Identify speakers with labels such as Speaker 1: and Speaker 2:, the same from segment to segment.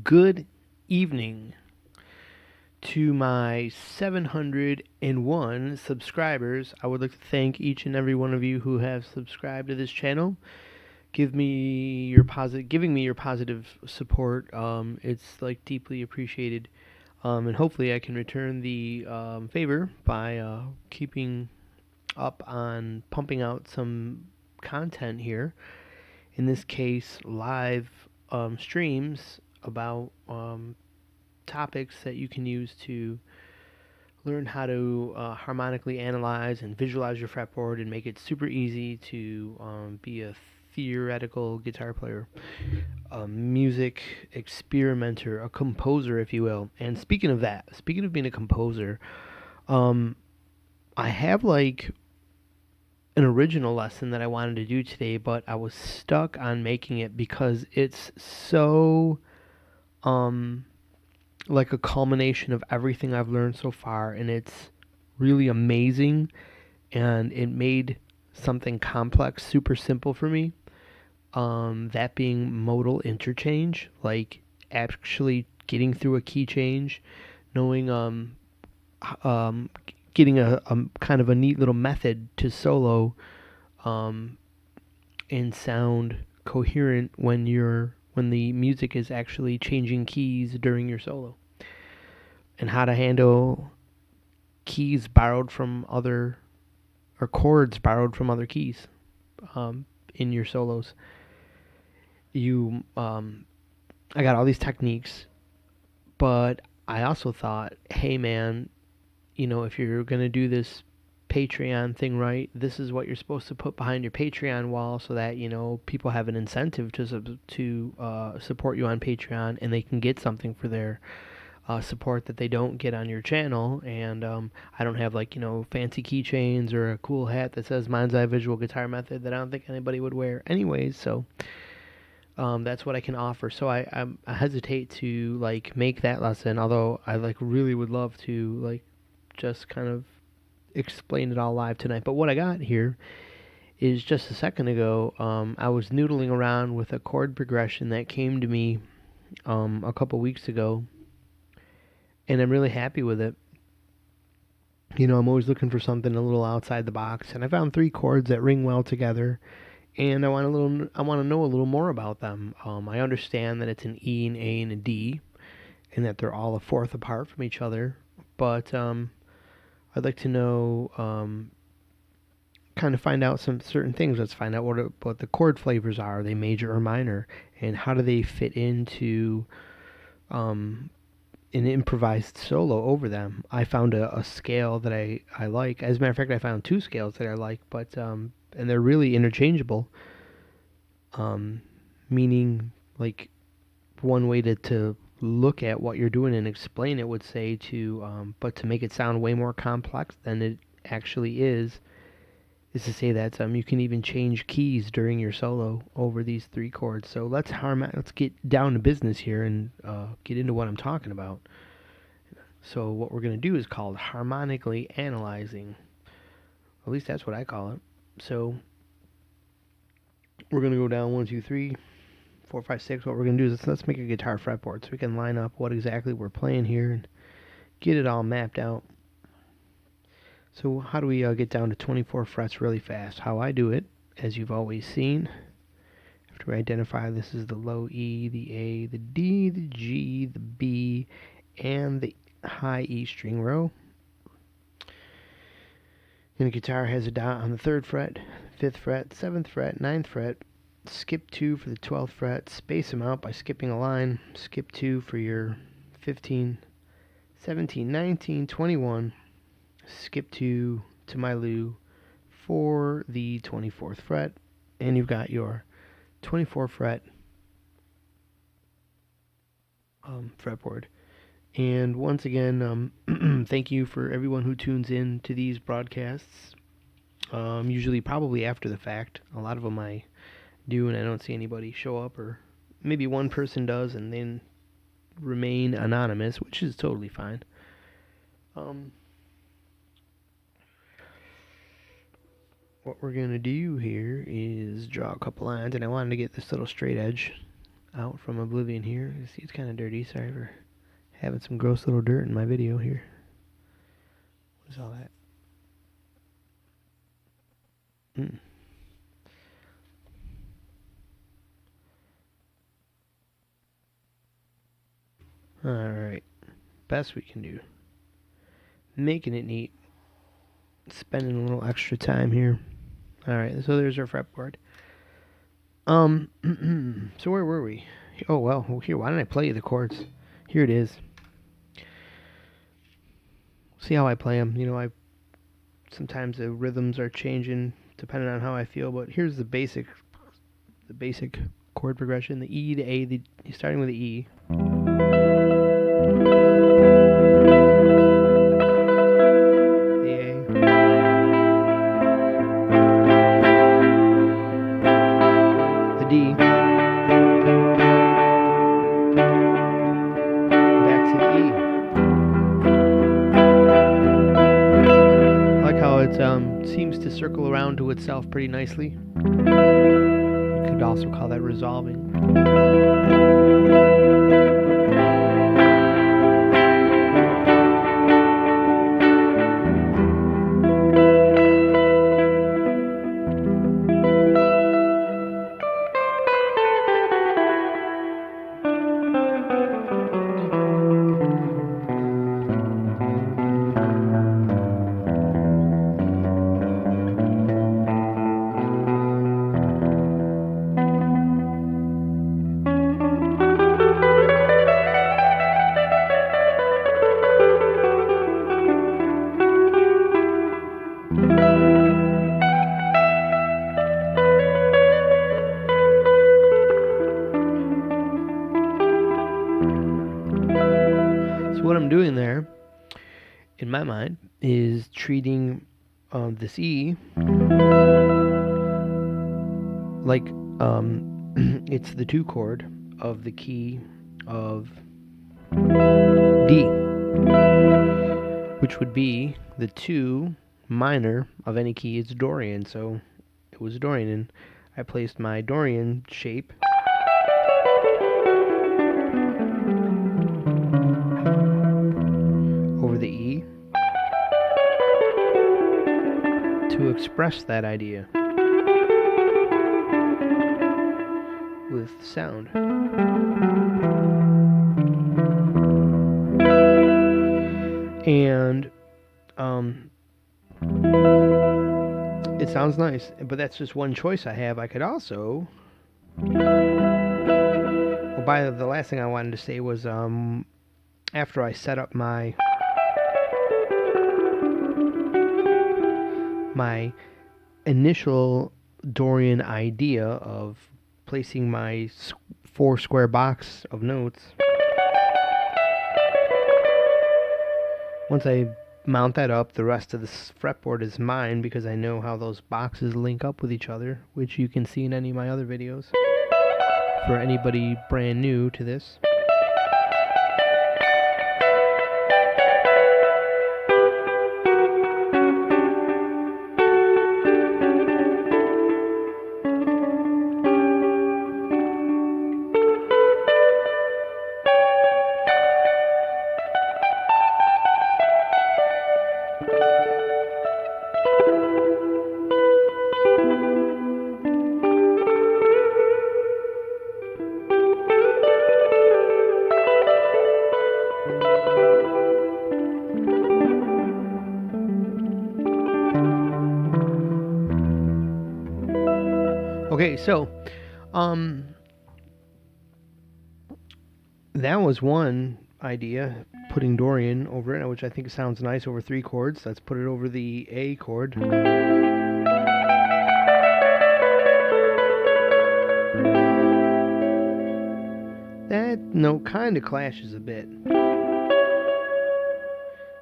Speaker 1: Good evening to my 701 subscribers. I would like to thank each and every one of you who have subscribed to this channel. Giving me your positive support. It's like deeply appreciated. And hopefully I can return the favor by keeping up on pumping out some content here. In this case, live streams about topics that you can use to learn how to harmonically analyze and visualize your fretboard and make it super easy to be a theoretical guitar player, a music experimenter, a composer, if you will. And speaking of that, speaking of being a composer, um, I have like an original lesson that I wanted to do today, but I was stuck on making it because it's so um like a culmination of everything I've learned so far, and it's really amazing. And it made something complex super simple for me. That being modal interchange, like actually getting through a key change, knowing um, getting a kind of a neat little method to solo um, and sound coherent when the music is actually changing keys during your solo, and how to handle keys borrowed from other or chords borrowed from other keys um, in your solos. You, I got all these techniques, but I also thought, hey man, if you're gonna do this Patreon thing right, this is what you're supposed to put behind your Patreon wall, so that people have an incentive to support you on Patreon, and they can get something for their support that they don't get on your channel. And I don't have like fancy keychains or a cool hat that says Mind's Eye Visual Guitar Method that I don't think anybody would wear anyways. So that's what I can offer. So I hesitate to like make that lesson, although I like really would love to like just kind of explain it all live tonight. But what I got here is just a second ago. I was noodling around with a chord progression that came to me a couple weeks ago, and I'm really happy with it. I'm always looking for something a little outside the box, and I found three chords that ring well together, and I want to know a little more about them. I understand that it's an E, an A, and a D, and that they're all a fourth apart from each other, but I'd like to know, kind of find out some certain things. Let's find out what the chord flavors are. Are they major or minor, and how do they fit into um, an improvised solo over them? I found a scale that I like. As a matter of fact, I found two scales that I like, but and they're really interchangeable. Um, Meaning, like, one way to look at what you're doing and explain it would say but to make it sound way more complex than it actually is to say that you can even change keys during your solo over these three chords. So let's get down to business here and get into what I'm talking about. So what we're going to do is called harmonically analyzing. At least that's what I call it. So we're going to go down 1, 2, 3, 4, 5, 6. What we're going to do is let's make a guitar fretboard so we can line up what exactly we're playing here and get it all mapped out. So how do we get down to 24 frets really fast? How I do it, as you've always seen, after we identify this is the low E, the A, the D, the G, the B, and the high E string row. And the guitar has a dot on the 3rd fret, 5th fret, 7th fret, 9th fret. Skip 2 for the 12th fret. Space them out by skipping a line. Skip 2 for your 15, 17, 19, 21. Skip 2 to my Lou for the 24th fret. And you've got your 24 fret fretboard. And once again, thank you for everyone who tunes in to these broadcasts. Usually, probably after the fact. A lot of them I do, and I don't see anybody show up, or maybe one person does and then remain anonymous, which is totally fine. What we're going to do here is draw a couple lines, and I wanted to get this little straight edge out from oblivion here. You see, it's kind of dirty. Sorry for having some gross little dirt in my video here. What is all that? Alright. Best we can do. Making it neat. Spending a little extra time here. Alright, so there's our fretboard. So where were we? Oh, well, here, why didn't I play you the chords? Here it is. See how I play them. You know, sometimes the rhythms are changing depending on how I feel, but here's the basic chord progression. The E, the A, starting with the E. D, back to the E. I like how it seems to circle around to itself pretty nicely. You could also call that resolving. What I'm doing there, in my mind, is treating this E like it's the 2 chord of the key of D, which would be the 2 minor of any key. It's Dorian, so it was Dorian, and I placed my Dorian shape over the E to express that idea with sound. And it sounds nice, but that's just one choice I have. I could also, well, the last thing I wanted to say was after I set up my initial Dorian idea of placing my 4 square box of notes, once I mount that up, the rest of this fretboard is mine because I know how those boxes link up with each other, which you can see in any of my other videos for anybody brand new to this. Okay, so that was one idea, putting Dorian over it, which I think sounds nice over 3 chords. Let's put it over the A chord. That note kind of clashes a bit,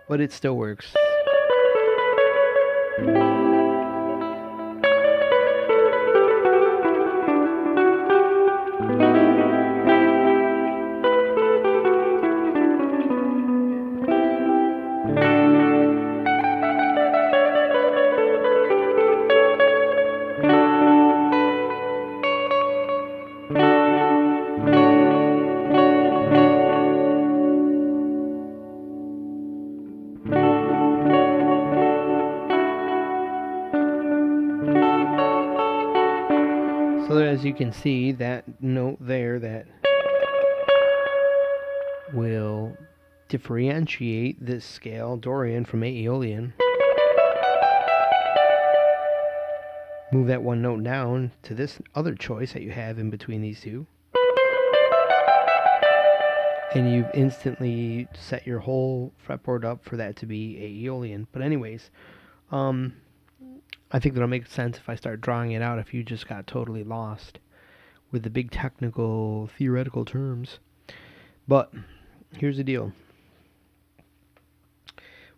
Speaker 1: but it still works. So as you can see, that note there that will differentiate this scale, Dorian, from Aeolian. Move that one note down to this other choice that you have in between these two. And you've instantly set your whole fretboard up for that to be Aeolian. But anyways, I think that'll make sense if I start drawing it out if you just got totally lost with the big technical, theoretical terms. But here's the deal.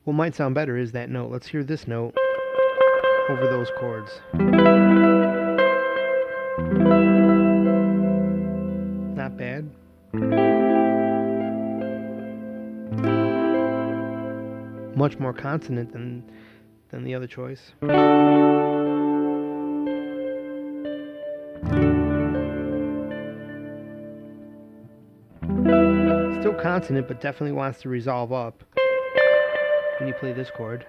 Speaker 1: What might sound better is that note. Let's hear this note over those chords. Not bad. Much more consonant than the other choice. Still consonant, but definitely wants to resolve up when you play this chord.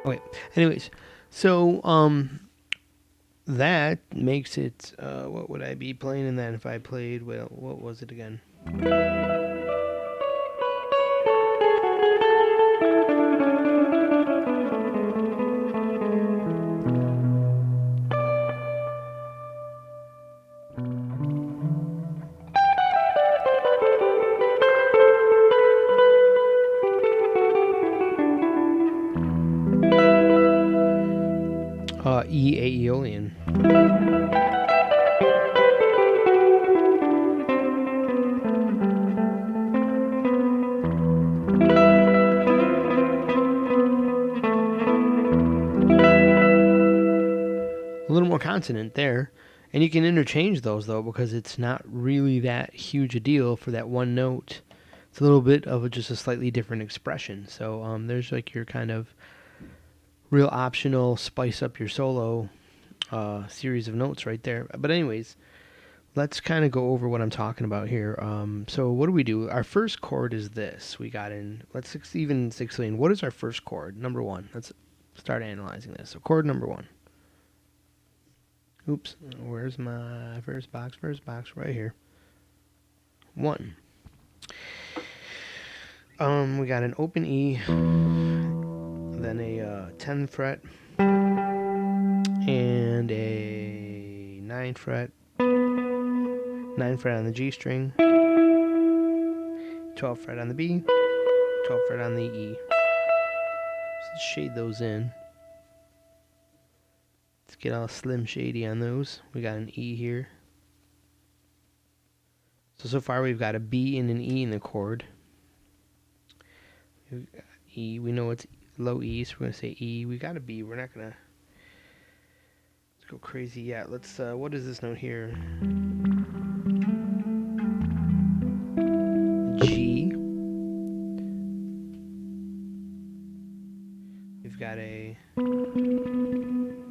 Speaker 1: Okay. Anyways, so that makes it. What would I be playing in that if I played? Well, what was it again? E Aeolian. A little more consonant there. And you can interchange those though because it's not really that huge a deal for that one note. It's a little bit of just a slightly different expression. So there's like your kind of real optional spice up your solo series of notes right there. But anyways, let's kind of go over what I'm talking about here. So what do we do? Our first chord is this. We got in, let's even explain, what is our first chord? Number one. Let's start analyzing this. So chord number one. Oops, where's my first box? First box right here. One. We got an open E, then a 10 fret, and a 9 fret, 9 fret on the G string, 12 fret on the B, 12 fret on the E. Let's shade those in. Let's get all slim shady on those. We got an E here. So far we've got a B and an E in the chord. E, we know it's low E, so we're going to say E. We got a B. We're not going to go crazy yet. Let's, what is this note here? G. We've got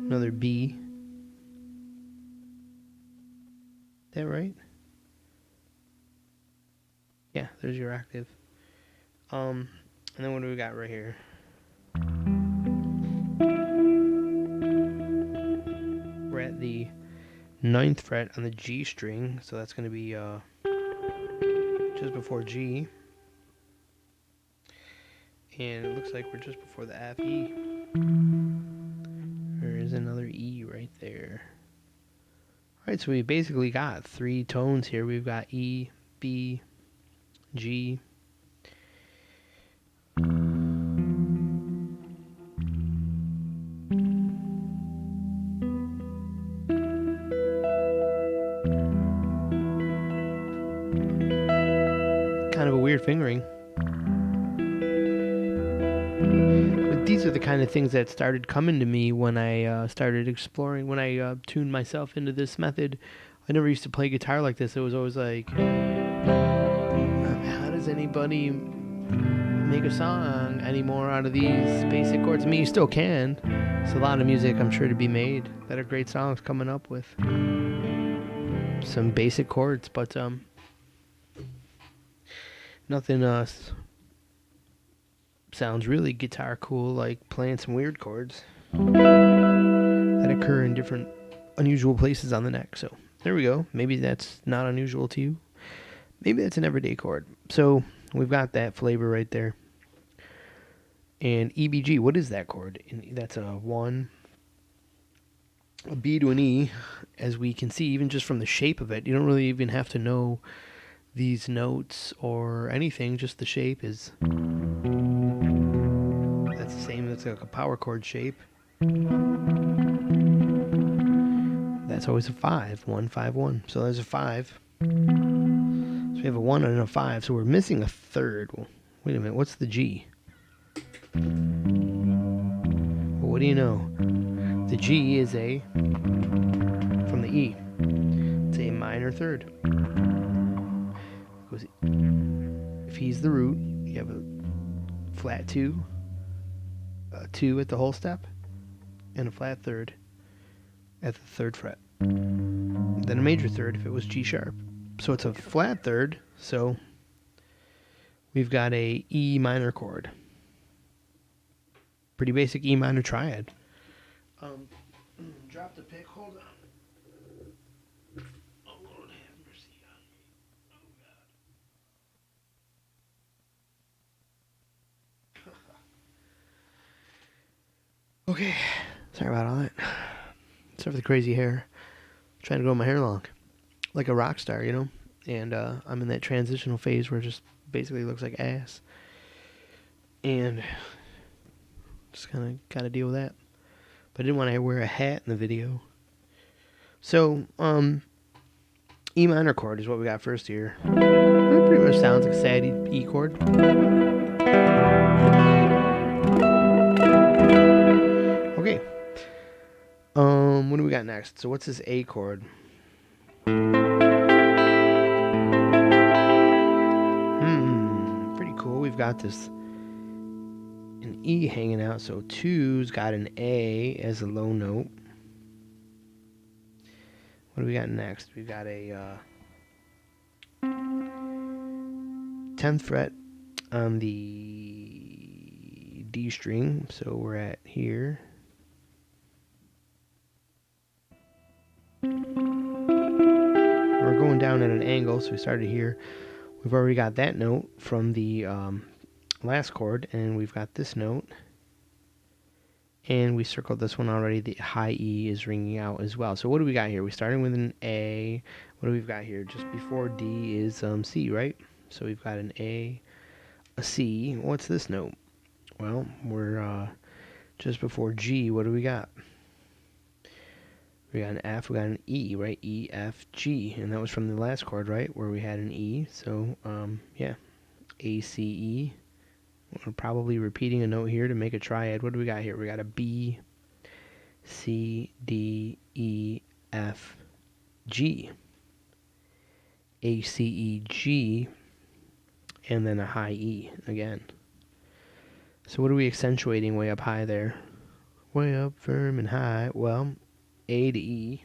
Speaker 1: another B. Is that right? Yeah, there's your octave. And then what do we got right here? We're at the 9th fret on the G string, so that's going to be just before G. And it looks like we're just before the F, E. There is another E right there. Alright, so we basically got 3 tones here. We've got E, B, G. Kind of a weird fingering. But these are the kind of things that started coming to me when I started exploring, when I tuned myself into this method. I never used to play guitar like this. It was always like, how does anybody make a song anymore out of these basic chords. I mean, you still can. There's a lot of music, I'm sure, to be made that are great songs coming up with some basic chords, but nothing sounds really guitar cool like playing some weird chords that occur in different unusual places on the neck. So there we go. Maybe that's not unusual to you. Maybe that's an everyday chord. So we've got that flavor right there. And EBG, what is that chord? That's a 1, a B to an E, as we can see even just from the shape of it. You don't really even have to know these notes or anything, just the shape is, that's the same, that's like a power chord shape. That's always a 5, 1, 5, 1. So there's a 5. So we have a 1 and a 5, so we're missing a third. Well, wait a minute, what's the G? Well, what do you know? The G is a, from the E, it's a minor third. If he's the root, you have a flat 2, a 2 at the whole step, and a flat third at the 3rd fret. Then a major third if it was G sharp. So it's a flat third, so we've got a E minor chord. Pretty basic E minor triad. Drop the pick, hold on. Oh, Lord have mercy on me. Oh, God. Okay, sorry about all that. Sorry for the crazy hair. I'm trying to grow my hair long. Like a rock star, you know? And I'm in that transitional phase where it just basically looks like ass. And just kind of got to deal with that. But I didn't want to wear a hat in the video. So, E minor chord is what we got first here. It pretty much sounds like a sad E chord. Okay. What do we got next? So what's this A chord? Pretty cool. We've got this an E hanging out, so 2's got an A as a low note. What do we got next? We've got a 10th fret on the D string, so we're at here. We're going down at an angle, so we started here. We've already got that note from the last chord, and we've got this note. And we circled this one already. The high E is ringing out as well. So what do we got here? We're starting with an A. What do we got here? Just before D is C, right? So we've got an A, a C. What's this note? Well, we're just before G. What do we got? We got an F. We got an E, right? E, F, G. And that was from the last chord, right? Where we had an E. So, yeah. A, C, E. We're probably repeating a note here to make a triad. What do we got here? We got a B, C, D, E, F, G. A, C, E, G, and then a high E again. So what are we accentuating way up high there? Way up, firm, and high. Well, A to E,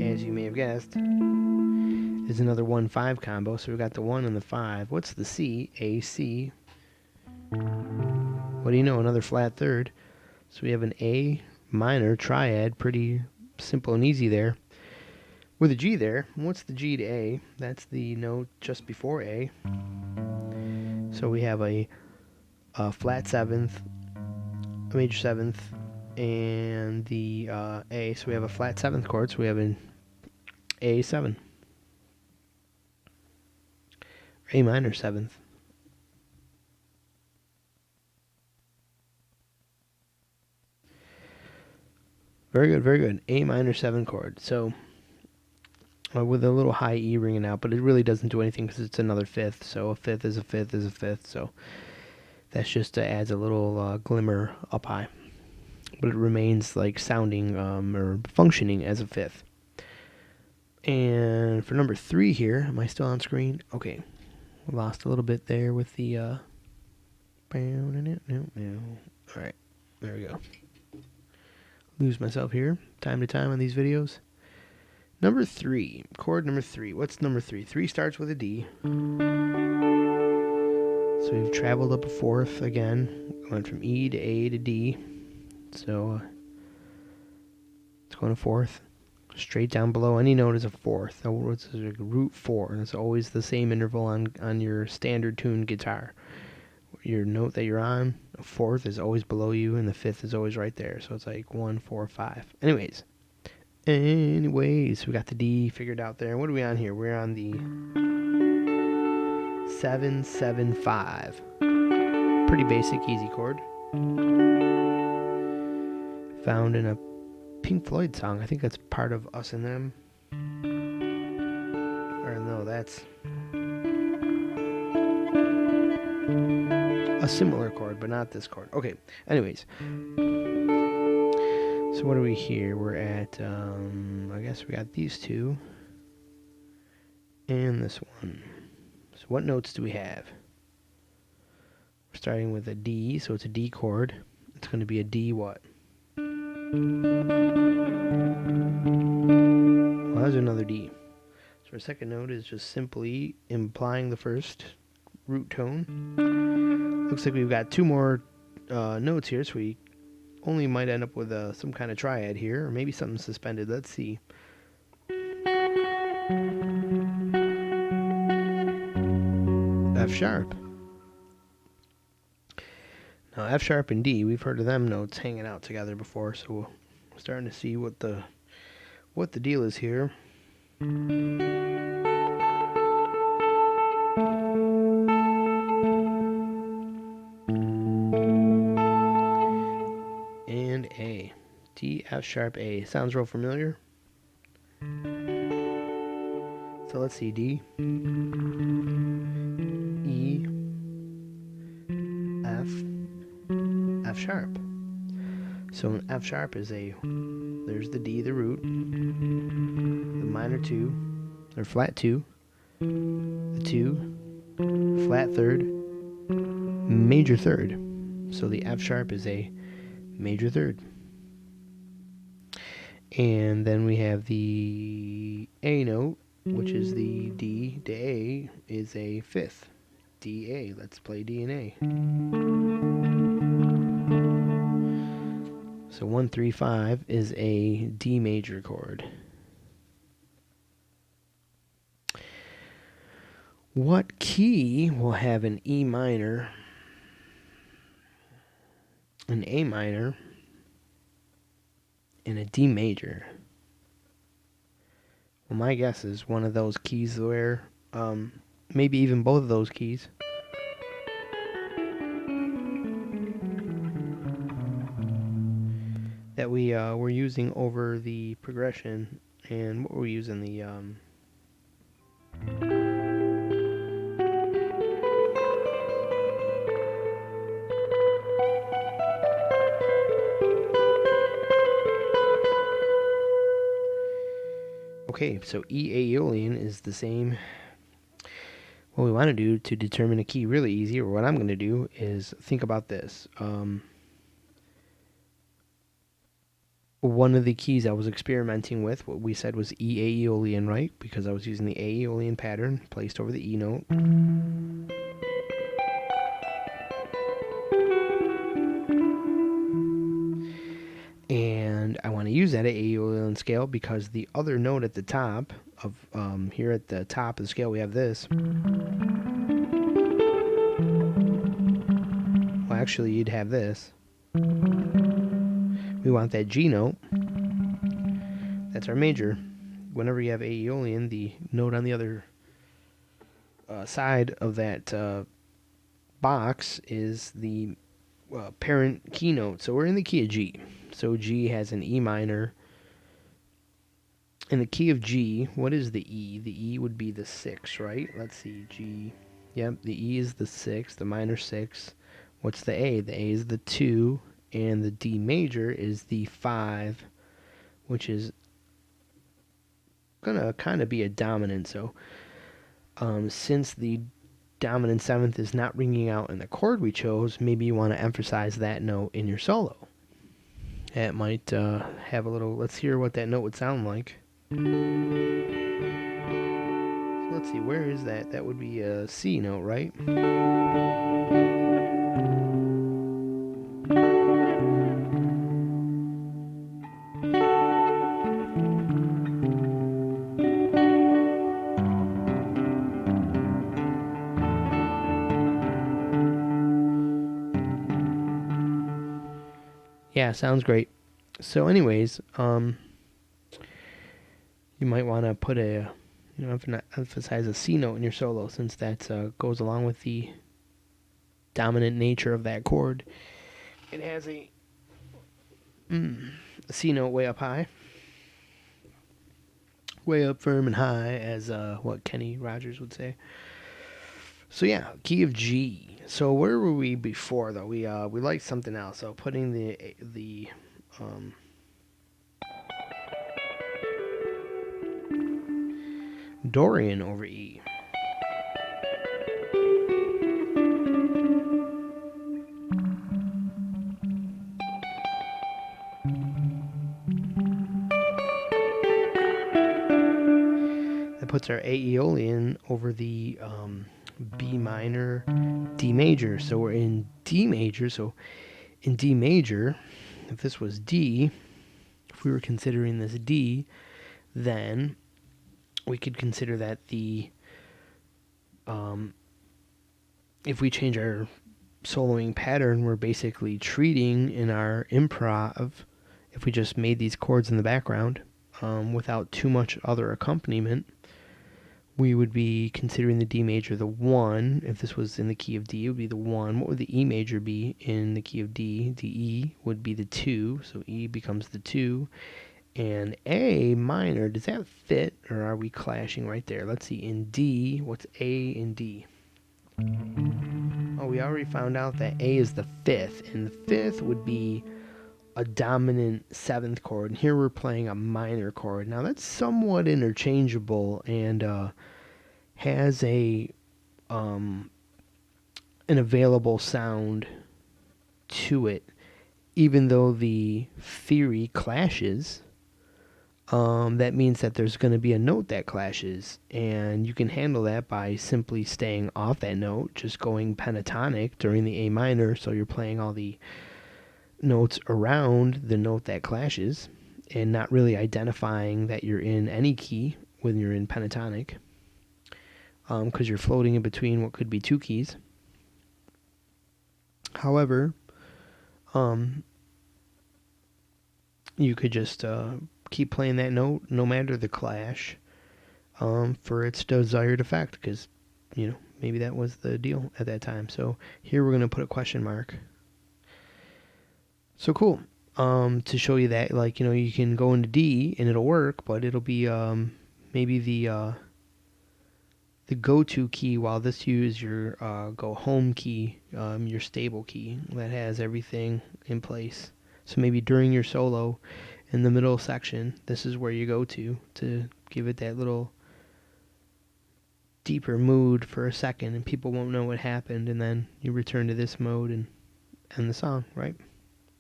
Speaker 1: as you may have guessed, is another 1-5 combo. So we've got the 1 and the 5. What's the C? A, C. What do you know? Another flat third. So we have an A minor triad. Pretty simple and easy there. With a G there. What's the G to A? That's the note just before A. So we have a flat 7th, a major 7th, and the A. So we have a flat 7th chord. So we have an A7. A minor 7th. Very good, very good. A minor 7 chord. So, with a little high E ringing out, but it really doesn't do anything because it's another 5th. So a 5th is a 5th is a 5th. So that's just adds a little glimmer up high. But it remains like sounding or functioning as a 5th. And for number 3 here, am I still on screen? Okay. Lost a little bit there with the Alright, there we go. Lose myself here time to time on these videos. Number 3, chord number 3. What's number 3? 3 starts with a D. So we've traveled up a fourth again. Went from E to A to D. So it's going to fourth. Straight down below any note is a fourth. It's like root 4. That's always the same interval on your standard tuned guitar. Your note that you're on, a fourth is always below you, and the fifth is always right there. So it's like 1, 4, 5. Anyways, we got the D figured out there. What are we on here? We're on the 7, 7, 5. Pretty basic, easy chord. Found in a Pink Floyd song. I think that's Part of Us and Them. Or no, that's a similar chord, but not this chord. Okay, anyways. So what are we here? We're at, I guess we got these two. And this one. So what notes do we have? We're starting with a D, so it's a D chord. It's going to be a D what? Well, there's another D. So our second note is just simply implying the first root tone. Looks like we've got 2 more notes here, so we only might end up with some kind of triad here, or maybe something suspended. Let's see. F sharp. Now F sharp and D, we've heard of them notes hanging out together before, so we're starting to see what the deal is here. And A. D, F sharp, A. Sounds real familiar. So let's see. D, E, F, F sharp. So an F sharp is there's the D, the root, the minor 2, or flat 2, the 2, flat 3rd, major 3rd. So the F sharp is a major 3rd. And then we have the A note, which is the D to A, is a 5th. D, A. Let's play D and A. So 1, 3, 5 is a D major chord. What key will have an E minor, an A minor, and a D major? Well, my guess is one of those keys where, maybe even both of those keys. That we were using over the progression. And what were we using? The okay, so E Aeolian is the same. What we want to do to determine a key really easy, or what I'm going to do, is think about this. One of the keys I was experimenting with, what we said was E Aeolian, right? Because I was using the Aeolian pattern placed over the E note. And I want to use that Aeolian scale because the other note at the top of, here at the top of the scale, we have this. Well, actually, you'd have this. We want that G note. That's our major. Whenever you have Aeolian, the note on the other side of that box is the parent key note. So we're in the key of G. So G has an E minor. In the key of G, what is the E? The E would be the 6, right? Let's see. G. Yep, the E is the 6, the minor 6. What's the A? The A is the 2. And the D major is the 5, which is going to kind of be a dominant. So since the dominant seventh is not ringing out in the chord we chose, maybe you want to emphasize that note in your solo. It might have a little, let's hear what that note would sound like. So let's see, where is that? That would be a C note, right? Yeah, sounds great. So anyways, you might want to put emphasize a C note in your solo, since that goes along with the dominant nature of that chord. It has a C note way up high, way up firm and high, as what Kenny Rogers would say. So yeah, key of G. So where were we before though? We liked something else. So putting the Dorian over E. That puts our Aeolian over the B minor, D major. So we're in D major. So in D major, if this was D, if we were considering this D, then we could consider that if we change our soloing pattern, we're basically treating in our improv, if we just made these chords in the background without too much other accompaniment, we would be considering the D major the 1. If this was in the key of D, it would be the 1. What would the E major be in the key of D? The E would be the 2, so E becomes the 2. And A minor, does that fit, or are we clashing right there? Let's see, in D, what's A in D? Oh, we already found out that A is the 5th, and the 5th would be a dominant 7th chord, and here we're playing a minor chord. Now that's somewhat interchangeable and has an available sound to it, even though the theory clashes. That means that there's going to be a note that clashes, and you can handle that by simply staying off that note, just going pentatonic during the A minor, so you're playing all the notes around the note that clashes, and not really identifying that you're in any key when you're in pentatonic, because you're floating in between what could be two keys. However, you could just keep playing that note no matter the clash for its desired effect, because maybe that was the deal at that time. So here we're going to put a question mark. So cool. To show you that, you can go into D and it'll work, but it'll be maybe the go-to key, while this is your go home key, your stable key that has everything in place. So maybe during your solo, in the middle section, this is where you go to give it that little deeper mood for a second, and people won't know what happened, and then you return to this mode and end the song, right?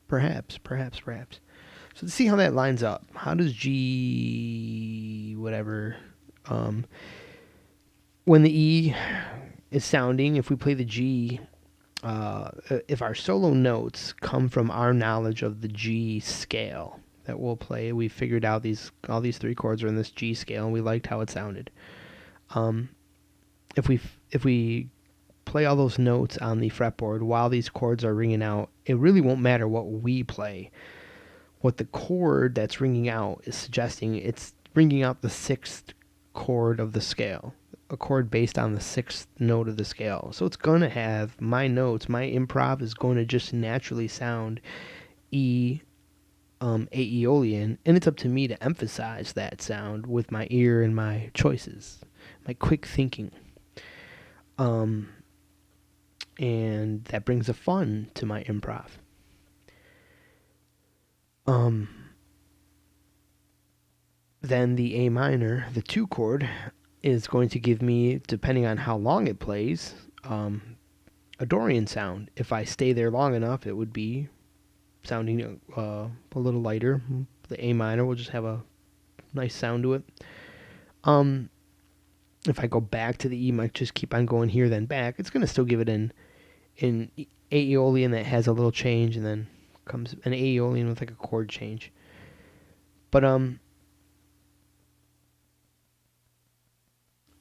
Speaker 1: Perhaps. So to see how that lines up, how does G whatever, when the E is sounding, if we play the G, if our solo notes come from our knowledge of the G scale that we'll play, we figured out all these 3 chords are in this G scale, and we liked how it sounded. If we play all those notes on the fretboard while these chords are ringing out, it really won't matter what we play. What the chord that's ringing out is suggesting, it's ringing out the 6th chord of the scale, a chord based on the 6th note of the scale. So it's going to have my notes, my improv is going to just naturally sound E, Aeolian, and it's up to me to emphasize that sound with my ear and my choices, my quick thinking. And that brings a fun to my improv. Then the A minor, the 2 chord, is going to give me, depending on how long it plays, a Dorian sound. If I stay there long enough, it would be sounding a little lighter. The A minor will just have a nice sound to it. If I go back to the E might just keep on going here then back, it's going to still give it an Aeolian that has a little change, and then comes an Aeolian with like a chord change. But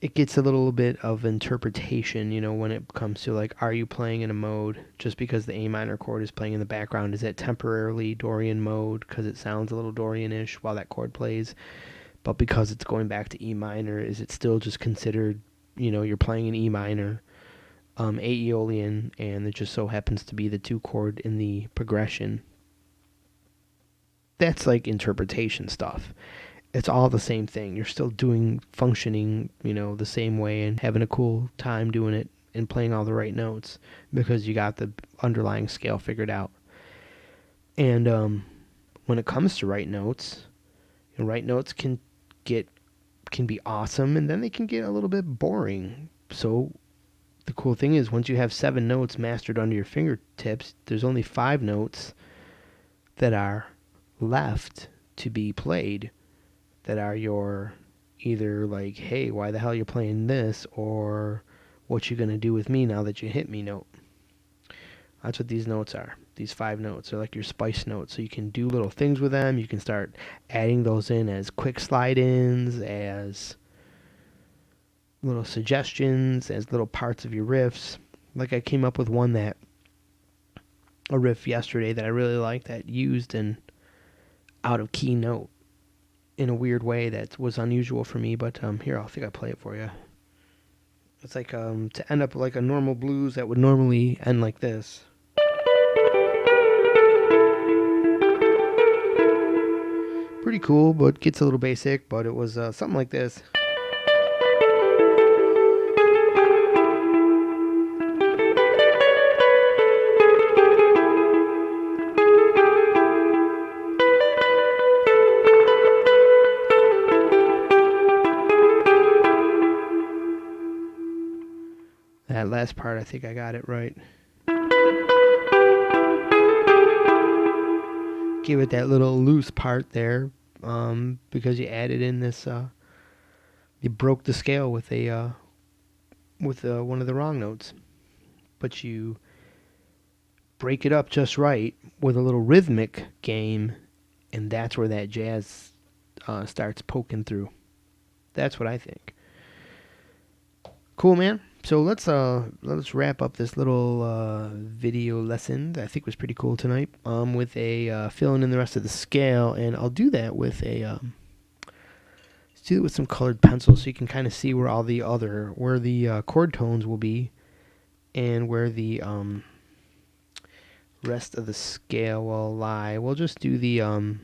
Speaker 1: it gets a little bit of interpretation, when it comes to like, are you playing in a mode just because the A minor chord is playing in the background? Is it temporarily Dorian mode because it sounds a little Dorian-ish while that chord plays? But because it's going back to E minor, is it still just considered, you're playing in E minor, Aeolian, and it just so happens to be the 2 chord in the progression? That's like interpretation stuff. It's all the same thing. You're still functioning, the same way and having a cool time doing it and playing all the right notes because you got the underlying scale figured out. And when it comes to right notes can be awesome, and then they can get a little bit boring. So the cool thing is, once you have 7 notes mastered under your fingertips, there's only 5 notes that are left to be played, that are your either like, hey, why the hell you're playing this, or what you gonna do with me now that you hit me note. That's what these notes are. These 5 notes are like your spice notes, so you can do little things with them. You can start adding those in as quick slide-ins, as little suggestions, as little parts of your riffs. Like I came up with a riff yesterday that I really liked that used an out of key note in a weird way that was unusual for me, but here, I think I'll play it for you. It's like to end up like a normal blues that would normally end like this. Pretty cool, but gets a little basic, but it was something like this. That last part, I think I got it right. Give it that little loose part there, because you added in this. You broke the scale with one of the wrong notes, but you break it up just right with a little rhythmic game, and that's where that jazz starts poking through. That's what I think. Cool, man. So let's wrap up this little video lesson that I think was pretty cool tonight, with a filling in the rest of the scale, and I'll do that with let's do it with some colored pencils so you can kind of see where the chord tones will be, and where the rest of the scale will lie. We'll just do we'll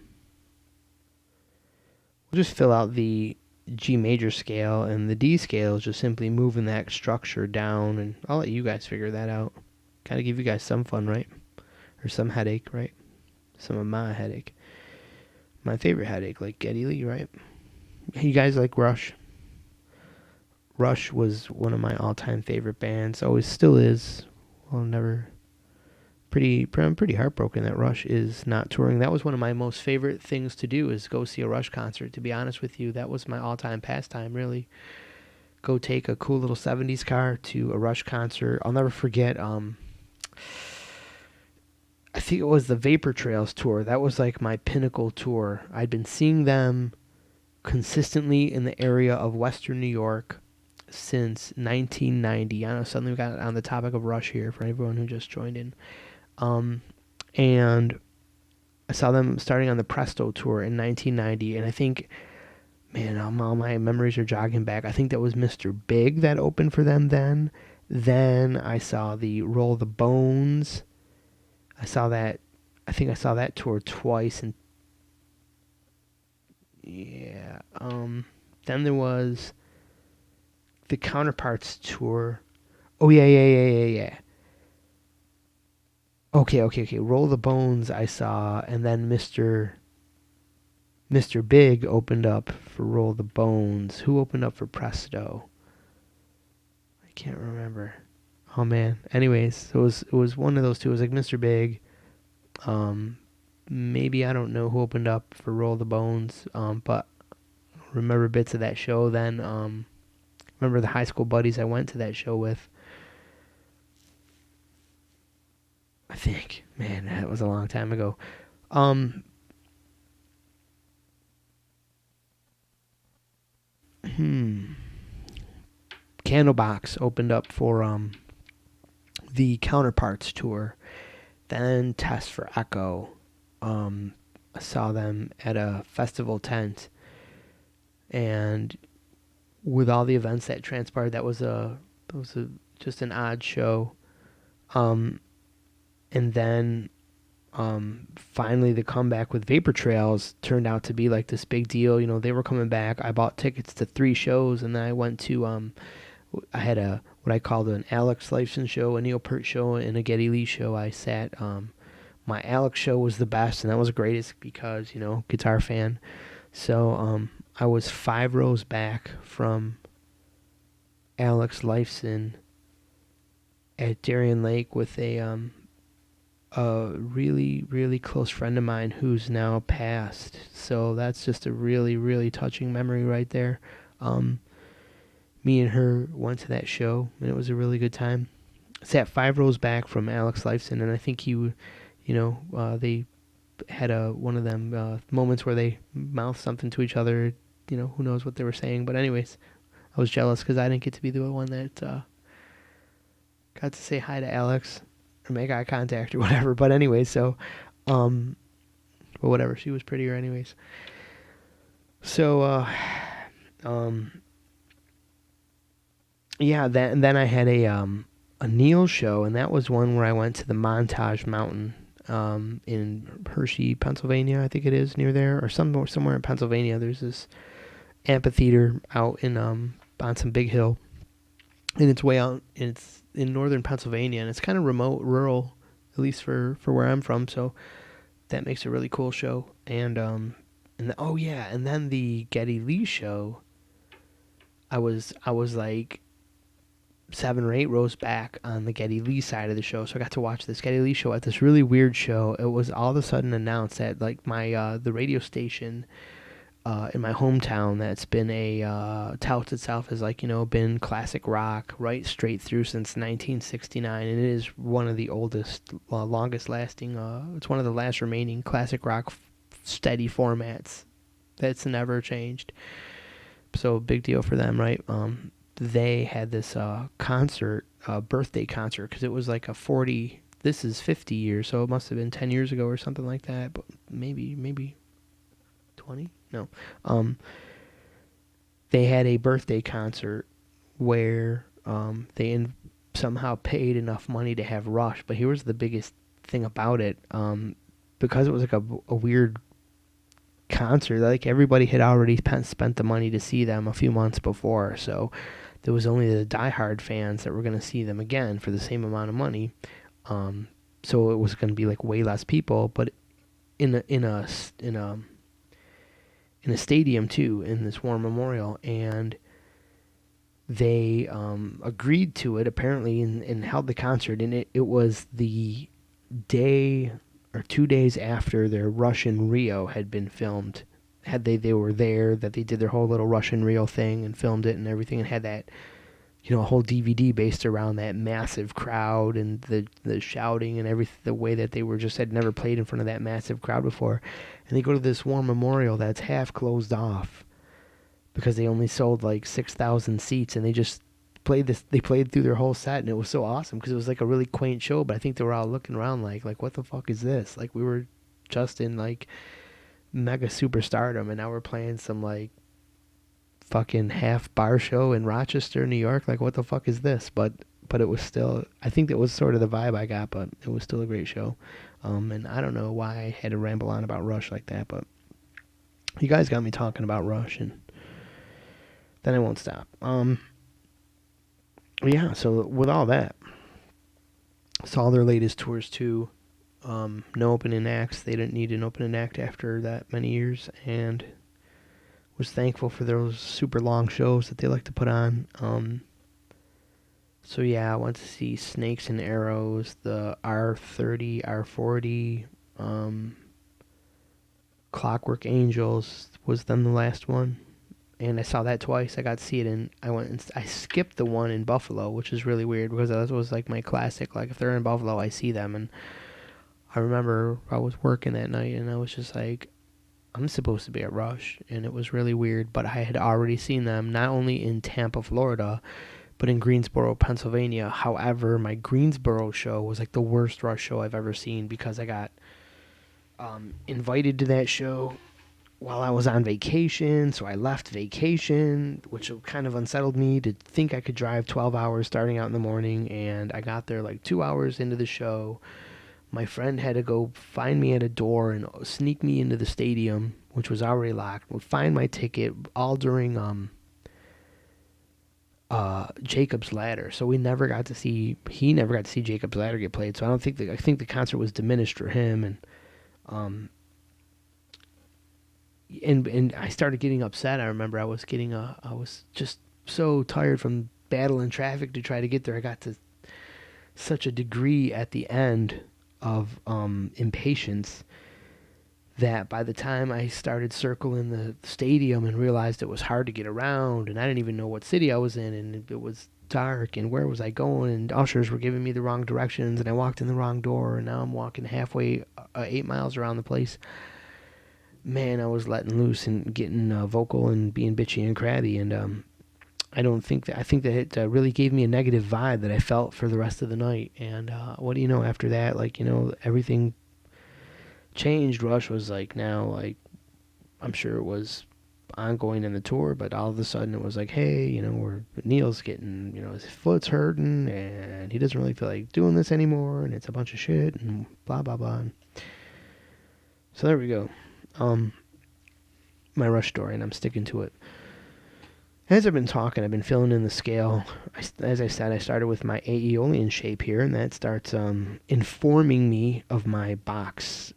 Speaker 1: just fill out the G major scale, and the D scale is just simply moving that structure down, and I'll let you guys figure that out. Kind of give you guys some fun, right? Or some headache, right? Some of my headache. My favorite headache, like Geddy Lee, right? You guys like Rush? Rush was one of my all-time favorite bands. Always still is. Well, never. I'm pretty heartbroken that Rush is not touring. That was one of my most favorite things to do, is go see a Rush concert. To be honest with you, that was my all-time pastime, really. Go take a cool little 70s car to a Rush concert. I'll never forget, I think it was the Vapor Trails tour. That was like my pinnacle tour. I'd been seeing them consistently in the area of Western New York since 1990. I know suddenly we got on the topic of Rush here for everyone who just joined in. And I saw them starting on the Presto tour in 1990, and I think, man, all my memories are jogging back. I think that was Mr. Big that opened for them then. Then I saw the Roll the Bones. I think I saw that tour twice, and yeah. Then there was the Counterparts tour. Oh yeah. Okay. Roll the Bones I saw, and then Mr. Big opened up for Roll the Bones. Who opened up for Presto? I can't remember. Oh man. Anyways, so it was one of those two. It was like Mr. Big. Um, Maybe I don't know who opened up for Roll the Bones. But remember bits of that show. Then remember the high school buddies I went to that show with. I think, man, that was a long time ago. Um, hmm. Candlebox opened up for the Counterparts tour. Then Test for Echo. I saw them at a festival tent, and with all the events that transpired, that was just an odd show. Um, and then finally the comeback with Vapor Trails turned out to be like this big deal. You know, they were coming back. I bought tickets to 3 shows, and then I went to I had a what I called an Alex Lifeson show, a Neil Peart show, and a Geddy Lee show. I sat. My Alex show was the best, and that was the greatest because guitar fan. So I was 5 rows back from Alex Lifeson at Darien Lake with a really really close friend of mine who's now passed. So that's just a really really touching memory right there. Um, Me and her went to that show, and it was a really good time. Sat 5 rows back from Alex Lifeson, and I think they had one of them moments where they mouthed something to each other. Who knows what they were saying, but anyways, I was jealous because I didn't get to be the one that got to say hi to Alex or make eye contact or whatever. But anyway, so um, but whatever, she was prettier anyways. So um, yeah, that and then I had a Neil show, and that was one where I went to the Montage Mountain in Hershey, Pennsylvania. I think it is near there, or somewhere in Pennsylvania. There's this amphitheater out in on some big hill, and it's way out. It's in northern Pennsylvania, and it's kind of remote, rural, at least for where I'm from. So that makes a really cool show. Oh yeah, and then the Geddy Lee show. I was like 7 or 8 rows back on the Geddy Lee side of the show, so I got to watch this Geddy Lee show at this really weird show. It was all of a sudden announced that like my the radio station in my hometown that's been touts itself as like been classic rock right straight through since 1969, and it is one of the oldest, longest lasting. It's one of the last remaining classic rock steady formats that's never changed. So big deal for them, right? They had this concert, birthday concert, because it was like a 40. This is 50 years, so it must have been 10 years ago or something like that. But maybe 20. No. They had a birthday concert where somehow paid enough money to have Rush. But here was the biggest thing about it. Because it was like a weird concert, like everybody had already spent the money to see them a few months before, so there was only the diehard fans that were going to see them again for the same amount of money. So it was going to be like way less people, but in a stadium too, in this war memorial, and they agreed to it apparently and held the concert, and it was the day or 2 days after their Russian Rio had been filmed. They were there, that they did their whole little Russian Rio thing and filmed it and everything, and had that a whole DVD based around that massive crowd and the shouting and everything, the way that they were just had never played in front of that massive crowd before. And they go to this war memorial that's half closed off because they only sold like 6,000 seats, and they just they played through their whole set, and it was so awesome because it was like a really quaint show. But I think they were all looking around like what the fuck is this? Like we were just in like mega superstardom, and now we're playing some like fucking half bar show in Rochester, New York. Like what the fuck is this? But it was still, I think that was sort of the vibe I got, but it was still a great show. And I don't know why I had to ramble on about Rush like that, but you guys got me talking about Rush, and then I won't stop. Yeah, so with all that, saw their latest tours too. No opening acts. They didn't need an opening act after that many years, and was thankful for those super long shows that they like to put on. So yeah, I went to see Snakes and Arrows, the R30, R40, um, Clockwork Angels was then the last one, and I saw that twice. I got to see it in. I went and I skipped the one in Buffalo, which is really weird because that was like my classic. Like if they're in Buffalo, I see them, and I remember I was working that night, and I was just like, I'm supposed to be at Rush, and it was really weird. But I had already seen them not only in Tampa, Florida, but in Greensboro, Pennsylvania. However, my Greensboro show was like the worst Rush show I've ever seen because I got invited to that show while I was on vacation, so I left vacation, which kind of unsettled me to think I could drive 12 hours starting out in the morning, and I got there like 2 hours into the show. My friend had to go find me at a door and sneak me into the stadium, which was already locked, would find my ticket all during Jacob's Ladder. So he never got to see Jacob's Ladder get played. So I think the concert was diminished for him, um and I started getting upset. I remember I was just so tired from battling traffic to try to get there. I got to such a degree at the end of impatience that by the time I started circling the stadium and realized it was hard to get around, and I didn't even know what city I was in, and it was dark, and where was I going, and ushers were giving me the wrong directions, and I walked in the wrong door, and now I'm walking halfway 8 miles around the place. Man, I was letting loose and getting vocal and being bitchy and crabby, and I think that it really gave me a negative vibe that I felt for the rest of the night. And what do you know? After that, like everything changed. Rush was like now like I'm sure it was ongoing in the tour, but all of a sudden it was like, hey, Neil's getting his foot's hurting and he doesn't really feel like doing this anymore, and it's a bunch of shit and blah blah blah. So there we go. My Rush story, and I'm sticking to it. As I've been talking, I've been filling in the scale. As I said, I started with my Aeolian shape here, and that starts informing me of my box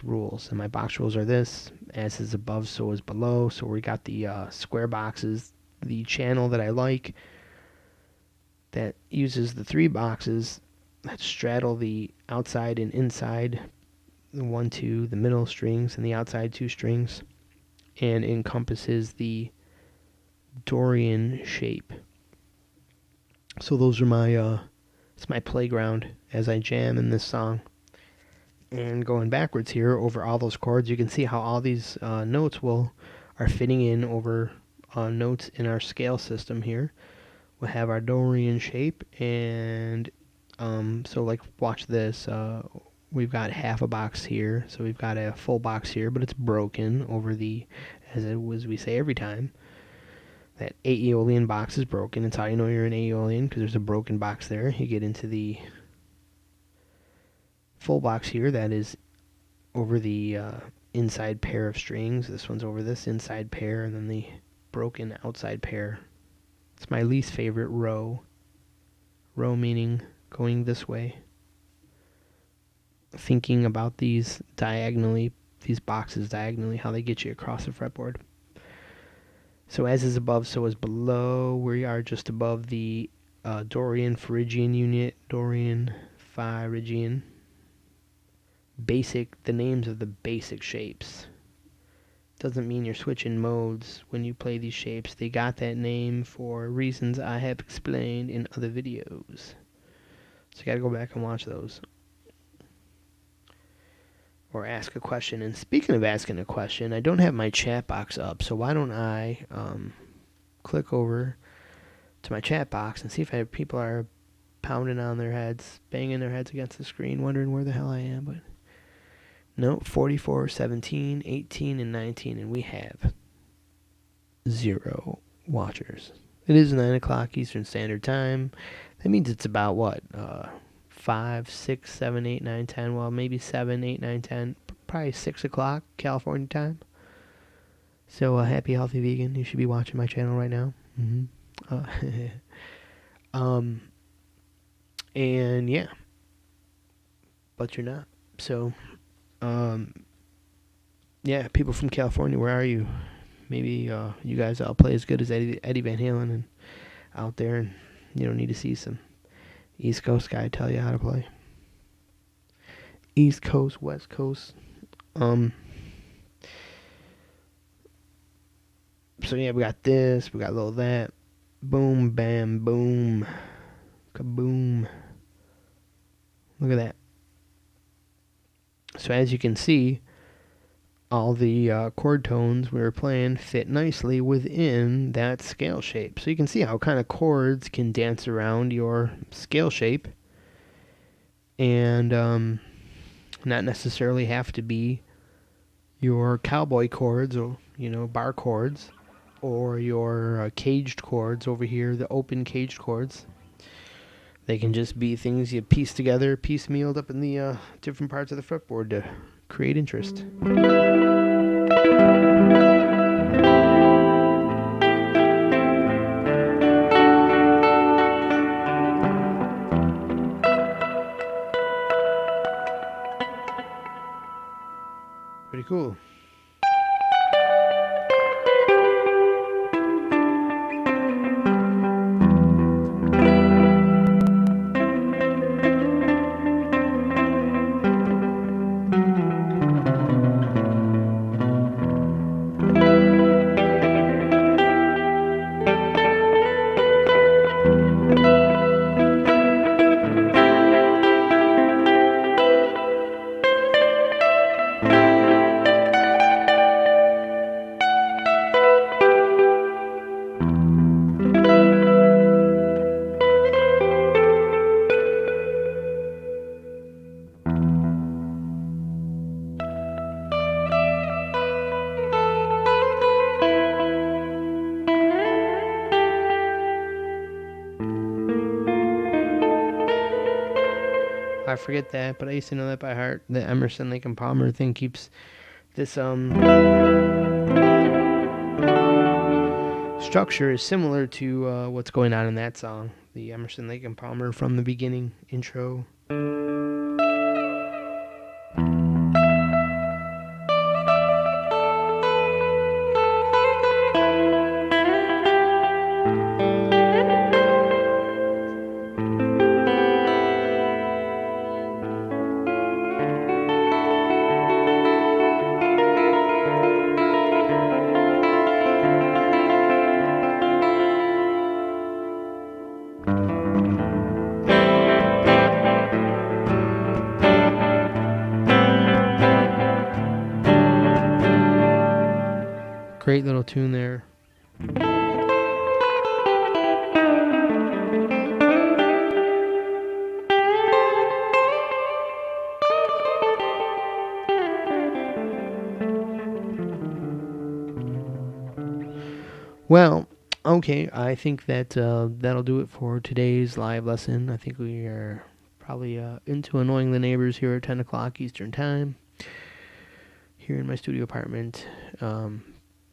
Speaker 1: rules. And my box rules are this: as is above, so is below. So we got the square boxes, the channel that I like, that uses the three boxes that straddle the outside and inside, the 1, 2, the middle strings, and the outside 2 strings, and encompasses the Dorian shape. So those are it's my playground as I jam in this song. And going backwards here over all those chords, you can see how all these notes are fitting in over notes in our scale system here. We'll have our Dorian shape, and so like watch this. We've got half a box here, so we've got a full box here, but it's broken over as we say every time. That Aeolian box is broken. It's how you know you're an Aeolian, because there's a broken box there. You get into the full box here that is over the inside pair of strings. This one's over this inside pair, and then the broken outside pair. It's my least favorite row. Row meaning going this way. Thinking about these boxes diagonally, how they get you across the fretboard. So as is above, so is below. We are just above the Dorian Phrygian unit, Dorian Phrygian. The names of the basic shapes. Doesn't mean you're switching modes when you play these shapes. They got that name for reasons I have explained in other videos. So you gotta go back and watch those. Or ask a question. And speaking of asking a question, I don't have my chat box up, so why don't I click over to my chat box and see if people are pounding on their heads, banging their heads against the screen, wondering where the hell I am. But no, 44, 17, 18, and 19, and we have 0 watchers. It is 9 o'clock Eastern Standard Time. That means it's about what? 5, 6, 7, 8, 9, 10. Well, maybe 7, 8, 9, 10. Probably 6 o'clock California time. So, happy, healthy vegan. You should be watching my channel right now. And yeah. But you're not. So, yeah, people from California, where are you? Maybe you guys all play as good as Eddie Van Halen and out there. And You don't need to see some East Coast guy tell you how to play. East Coast, West Coast. So yeah, we got this, we got a little that. Boom, bam, boom. Kaboom. Look at that. So as you can see, all the chord tones we were playing fit nicely within that scale shape. So you can see how kind of chords can dance around your scale shape and not necessarily have to be your cowboy chords or, bar chords, or your caged chords over here, the open caged chords. They can just be things you piece together, piecemealed up in the different parts of the fretboard to create interest. Pretty cool. I forget that, but I used to know that by heart. The Emerson, Lake and Palmer thing keeps this structure is similar to what's going on in that song, the Emerson, Lake and Palmer From the Beginning intro. Great little tune there. Well, okay, I think that that'll do it for today's live lesson. I think we are probably into annoying the neighbors here at 10 o'clock Eastern Time, here in my studio apartment,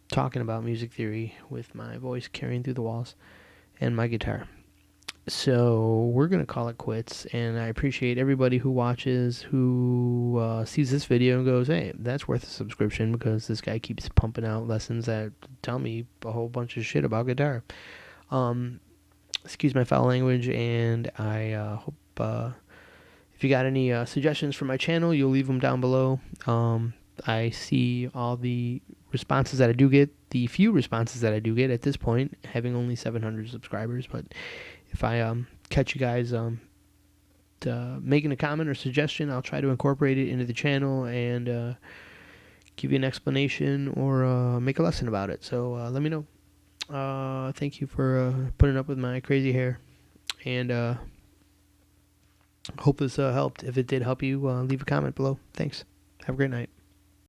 Speaker 1: talking about music theory with my voice carrying through the walls and my guitar. So we're going to call it quits, and I appreciate everybody who watches, who sees this video and goes, hey, that's worth a subscription, because this guy keeps pumping out lessons that tell me a whole bunch of shit about guitar. Excuse my foul language, and I hope if you got any suggestions for my channel, you'll leave them down below. I see all the responses that I do get, the few responses that I do get at this point, having only 700 subscribers, but if I catch you guys making a comment or suggestion, I'll try to incorporate it into the channel and give you an explanation or make a lesson about it. So let me know. Thank you for putting up with my crazy hair, and hope this helped. If it did help you, leave a comment below. Thanks. Have a great night.